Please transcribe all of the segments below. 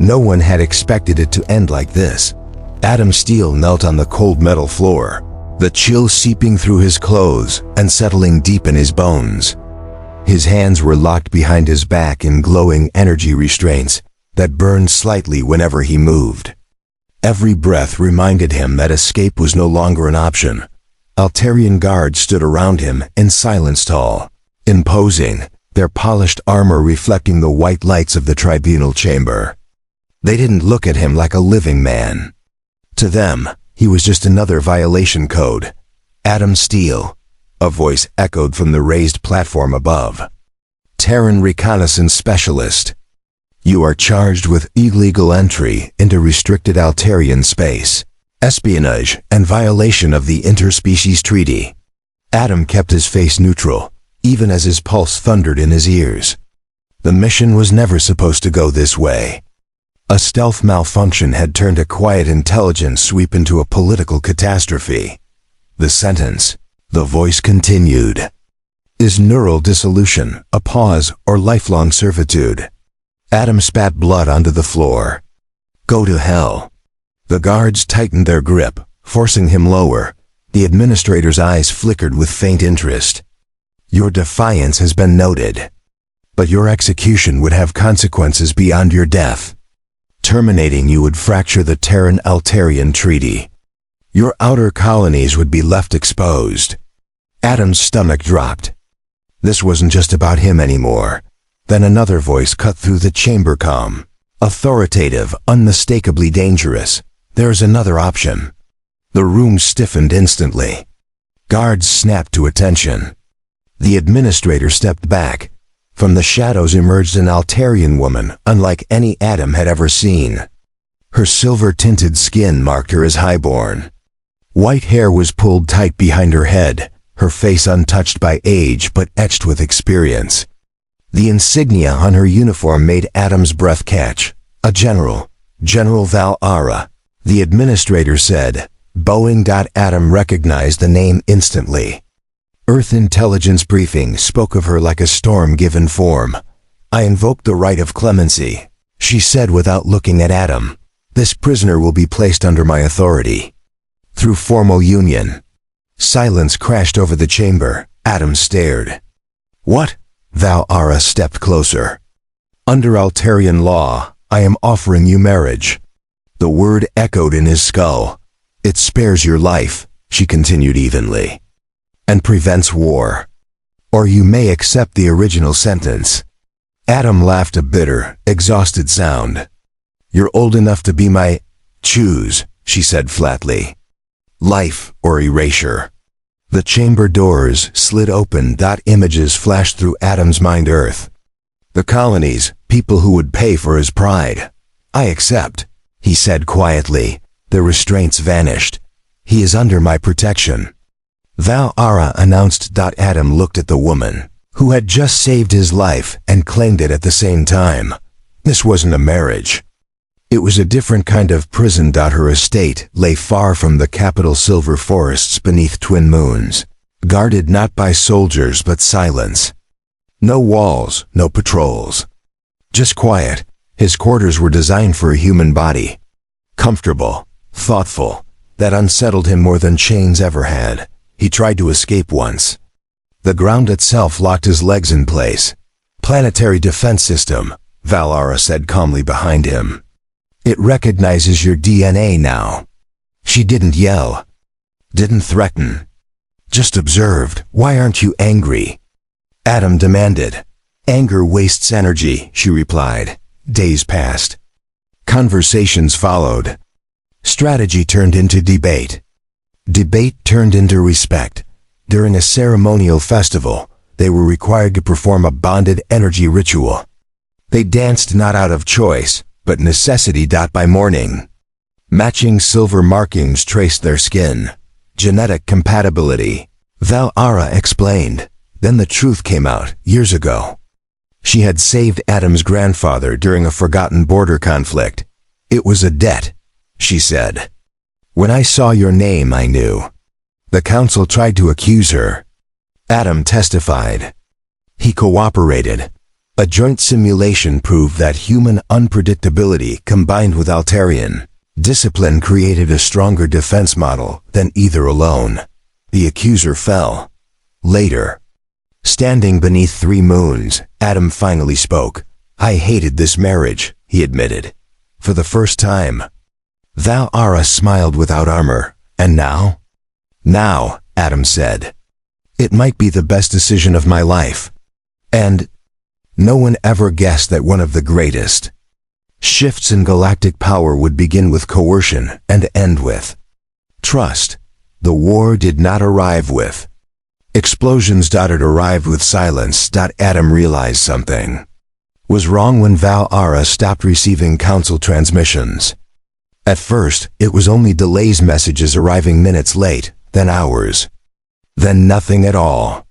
No one had expected it to end like this. Adam Steele knelt on the cold metal floor, the chill seeping through his clothes and settling deep in his bones. His hands were locked behind his back in glowing energy restraints that burned slightly whenever he moved. Every breath reminded him that escape was no longer an option. Altarian guards stood around him in silence, tall, imposing, their polished armor reflecting the white lights of the tribunal chamber. They didn't look at him like a living man. To them, he was just another violation code. Adam Steele, a voice echoed from the raised platform above. Terran reconnaissance specialist. You are charged with illegal entry into restricted Altarian space, espionage, and violation of the interspecies treaty. Adam kept his face neutral, even as his pulse thundered in his ears. The mission was never supposed to go this way. A stealth malfunction had turned a quiet intelligence sweep into a political catastrophe. The sentence, the voice continued. Is neural dissolution a pause or lifelong servitude? Adam spat blood onto the floor. Go to hell. The guards tightened their grip, forcing him lower. The administrator's eyes flickered with faint interest. Your defiance has been noted, but your execution would have consequences beyond your death. Terminating you would fracture the Terran-Altarian treaty. Your outer colonies would be left exposed. Adam's stomach dropped. This wasn't just about him anymore. Then another voice cut through the chamber calm. Authoritative, unmistakably dangerous. There's another option. The room stiffened instantly. Guards snapped to attention. The administrator stepped back. From the shadows emerged an Altarian woman, unlike any Adam had ever seen. Her silver-tinted skin marked her as highborn. White hair was pulled tight behind her head, her face untouched by age but etched with experience. The insignia on her uniform made Adam's breath catch. A general, General Val-Ara, the administrator said. Boeing. Adam recognized the name instantly. Earth intelligence briefing spoke of her like a storm given form. I invoked the right of clemency, she said without looking at Adam. This prisoner will be placed under my authority. Through formal union. Silence crashed over the chamber. Adam stared. What? Val-Ara stepped closer. Under Altarian law, I am offering you marriage. The word echoed in his skull. It spares your life, she continued evenly, and prevents war. Or you may accept the original sentence. Adam laughed a bitter, exhausted sound. You're old enough to be my... Choose, she said flatly. Life or erasure. The chamber doors slid open. Images flashed through Adam's mind. Earth. The colonies, people who would pay for his pride. I accept, he said quietly. The restraints vanished. He is under my protection. Val-Ara announced. Adam looked at the woman, who had just saved his life and claimed it at the same time. This wasn't a marriage. It was a different kind of prison. Her estate lay far from the capital silver forests beneath twin moons, guarded not by soldiers but silence. No walls, no patrols. Just quiet. His quarters were designed for a human body. Comfortable, thoughtful. That unsettled him more than chains ever had. He tried to escape once. The ground itself locked his legs in place. Planetary defense system, Val-Ara said calmly behind him. It recognizes your DNA now. She didn't yell. Didn't threaten. Just observed. Why aren't you angry? Adam demanded. Anger wastes energy, she replied. Days passed. Conversations followed. Strategy turned into debate. Debate turned into respect. During a ceremonial festival, they were required to perform a bonded energy ritual. They danced not out of choice, but necessity. By morning, matching silver markings traced their skin. Genetic compatibility, Val-Ara explained. Then the truth came out, years ago. She had saved Adam's grandfather during a forgotten border conflict. It was a debt, she said. When I saw your name, I knew. The council tried to accuse her. Adam testified. He cooperated. A joint simulation proved that human unpredictability combined with Altarian discipline created a stronger defense model than either alone. The accuser fell. Later, standing beneath 3 moons, Adam finally spoke. "I hated this marriage," he admitted. For the first time. Val-Ara smiled without armor. "And now?" "Now," Adam said. "It might be the best decision of my life." And no one ever guessed that one of the greatest shifts in galactic power would begin with coercion and end with trust. The war did not arrive with explosions. It arrived with silence. Adam realized something was wrong when Val-Ara stopped receiving council transmissions. At first, it was only delays, messages arriving minutes late, then hours, then nothing at all.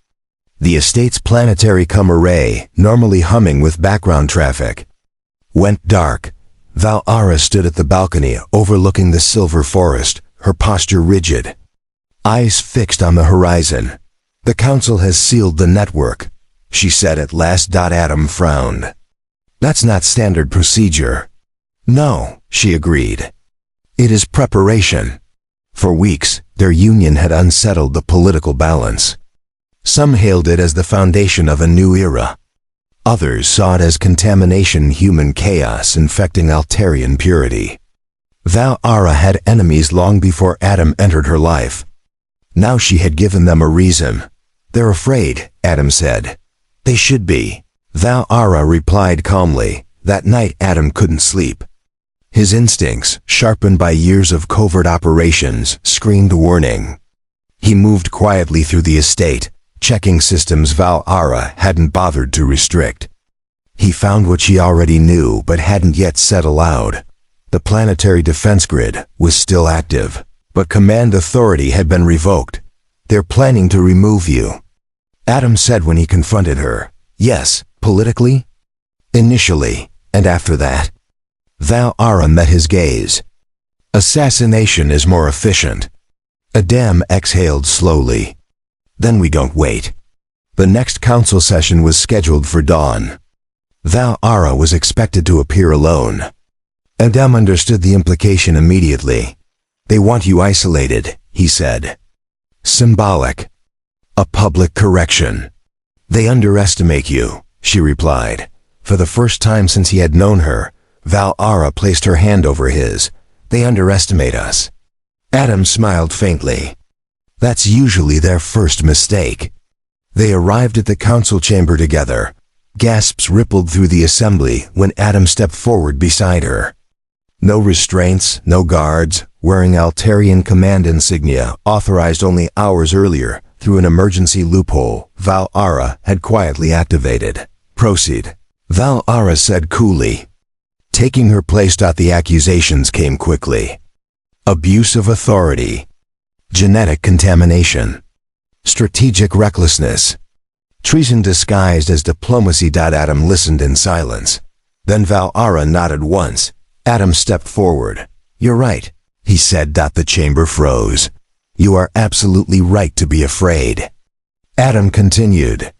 The estate's planetary array, normally humming with background traffic, went dark. Val-Ara stood at the balcony overlooking the silver forest, her posture rigid, eyes fixed on the horizon. "The council has sealed the network," she said at last. Adam frowned. "That's not standard procedure." "No," she agreed. "It is preparation." For weeks, their union had unsettled the political balance. Some hailed it as the foundation of a new era. Others saw it as contamination, human chaos infecting Altarian purity. Val-Ara had enemies long before Adam entered her life. Now she had given them a reason. "They're afraid," Adam said. "They should be." Val-Ara replied calmly. That night Adam couldn't sleep. His instincts, sharpened by years of covert operations, screamed warning. He moved quietly through the estate, checking systems Val-Ara hadn't bothered to restrict. He found what she already knew but hadn't yet said aloud. The planetary defense grid was still active, but command authority had been revoked. "They're planning to remove you," Adam said when he confronted her. "Yes, politically?" "Initially, and after that?" Val-Ara met his gaze. "Assassination is more efficient." Adam exhaled slowly. "Then we don't wait." The next council session was scheduled for dawn. Val-Ara was expected to appear alone. Adam understood the implication immediately. "They want you isolated," he said. "Symbolic. A public correction." "They underestimate you," she replied. For the first time since he had known her, Val-Ara placed her hand over his. "They underestimate us." Adam smiled faintly. "That's usually their first mistake." They arrived at the council chamber together. Gasps rippled through the assembly when Adam stepped forward beside her. No restraints, no guards, wearing Altarian command insignia authorized only hours earlier through an emergency loophole Val-Ara had quietly activated. "Proceed," Val-Ara said coolly. Taking her place. The accusations came quickly. Abuse of authority, genetic contamination, strategic recklessness, treason disguised as diplomacy. Adam listened in silence. Then Val-Ara nodded once. Adam stepped forward. "You're right," he said. The chamber froze. "You are absolutely right to be afraid." Adam continued.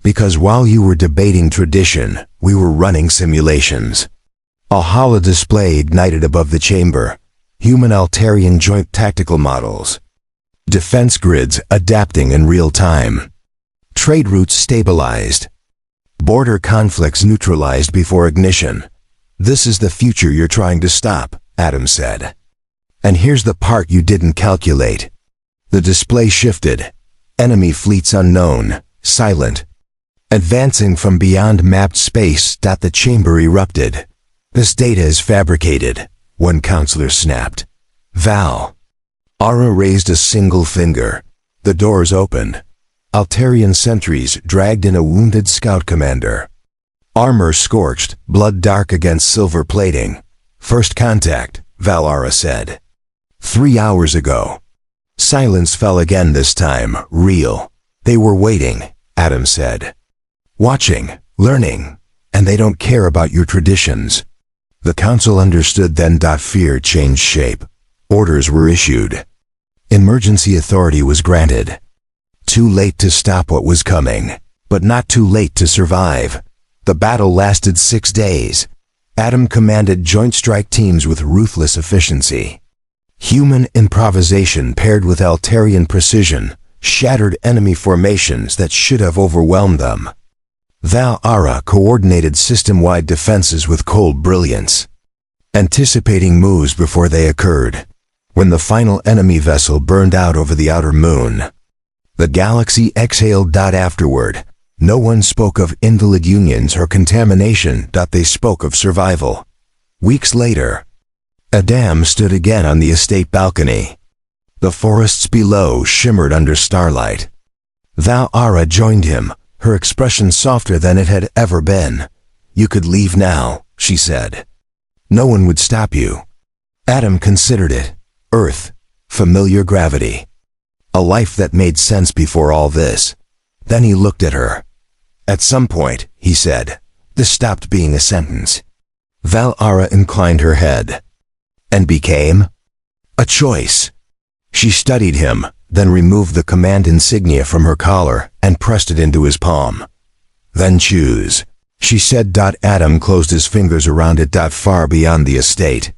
"Because while you were debating tradition, we were running simulations." A holodisplay ignited above the chamber. Human Altarian joint tactical models. Defense grids adapting in real time. Trade routes stabilized. Border conflicts neutralized before ignition. "This is the future you're trying to stop," Adam said. "And here's the part you didn't calculate." The display shifted. Enemy fleets unknown, silent, advancing from beyond mapped space. The chamber erupted. "This data is fabricated," one counselor snapped. Val-Ara raised a single finger. The doors opened. Altarian sentries dragged in a wounded scout commander. Armor scorched, blood dark against silver plating. "First contact," Val-Ara said. 3 hours ago. Silence fell again, this time real. "They were waiting," Adam said. "Watching, learning, and they don't care about your traditions." The council understood then. Fear changed shape. Orders were issued. Emergency authority was granted. Too late to stop what was coming, but not too late to survive. The battle lasted 6 days. Adam commanded joint strike teams with ruthless efficiency. Human improvisation paired with Altarian precision shattered enemy formations that should have overwhelmed them. Val-Ara coordinated system-wide defenses with cold brilliance, anticipating moves before they occurred. When the final enemy vessel burned out over the outer moon, the galaxy exhaled. Afterward, no one spoke of invalid unions or contamination. They spoke of survival. Weeks later, Adam stood again on the estate balcony. The forests below shimmered under starlight. Val-Ara joined him, her expression softer than it had ever been. "You could leave now," she said. "No one would stop you." Adam considered it. Earth, familiar gravity. A life that made sense before all this. Then he looked at her. "At some point," he said, "this stopped being a sentence." Val-Ara inclined her head. "And became?" "A choice." She studied him, then removed the command insignia from her collar and pressed it into his palm. "Then choose," she said. Adam closed his fingers around it. Far beyond the estate,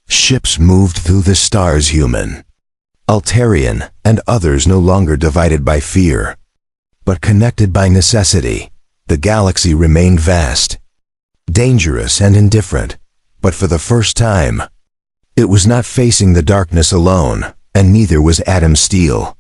ships moved through the stars, human, Altarian, and others, no longer divided by fear, but connected by necessity. The galaxy remained vast, dangerous and indifferent, but for the first time, it was not facing the darkness alone, and neither was Adam Steele.